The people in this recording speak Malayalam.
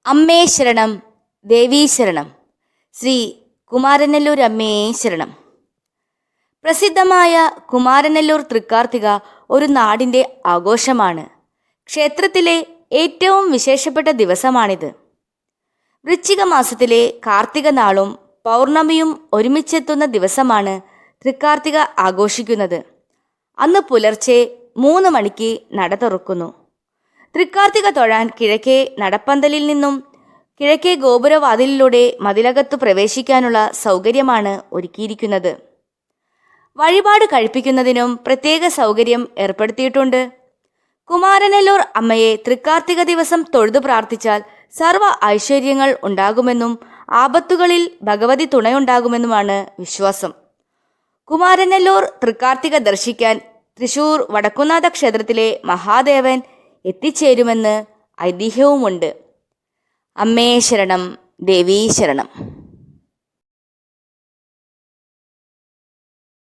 അമ്മേ ശരണം, ദേവീ ശരണം, ശ്രീ കുമാരനെല്ലൂർ അമ്മയെ ശരണം. പ്രസിദ്ധമായ കുമാരനെല്ലൂർ തൃക്കാർത്തിക ഒരു നാടിൻ്റെ ആഘോഷമാണ്. ക്ഷേത്രത്തിലെ ഏറ്റവും വിശേഷപ്പെട്ട ദിവസമാണിത്. വൃശ്ചിക മാസത്തിലെ കാർത്തിക നാളും പൗർണമിയും ഒരുമിച്ചെത്തുന്ന ദിവസമാണ് തൃക്കാർത്തിക ആഘോഷിക്കുന്നത്. അന്ന് പുലർച്ചെ 3 മണിക്ക് നട തുറക്കുന്നു. തൃക്കാർത്തിക തൊഴാൻ കിഴക്കേ നടപ്പന്തലിൽ നിന്നും കിഴക്കേ ഗോപുരവാതിലിലൂടെ മതിലകത്തു പ്രവേശിക്കാനുള്ള സൗകര്യമാണ് ഒരുക്കിയിരിക്കുന്നത്. വഴിപാട് കഴിപ്പിക്കുന്നതിനും പ്രത്യേക സൗകര്യം ഏർപ്പെടുത്തിയിട്ടുണ്ട്. കുമാരനെല്ലൂർ അമ്മയെ തൃക്കാർത്തിക ദിവസം തൊഴുതു പ്രാർത്ഥിച്ചാൽ സർവ്വ ഐശ്വര്യങ്ങൾ ഉണ്ടാകുമെന്നും ആപത്തുകളിൽ ഭഗവതി തുണയുണ്ടാകുമെന്നുമാണ് വിശ്വാസം. കുമാരനെല്ലൂർ തൃക്കാർത്തിക ദർശിക്കാൻ തൃശൂർ വടക്കുംനാഥ ക്ഷേത്രത്തിലെ മഹാദേവൻ എത്തിച്ചേരുമെന്ന് ഐതിഹ്യവുമുണ്ട്. അമ്മേ ശരണം, ദേവീ ശരണം.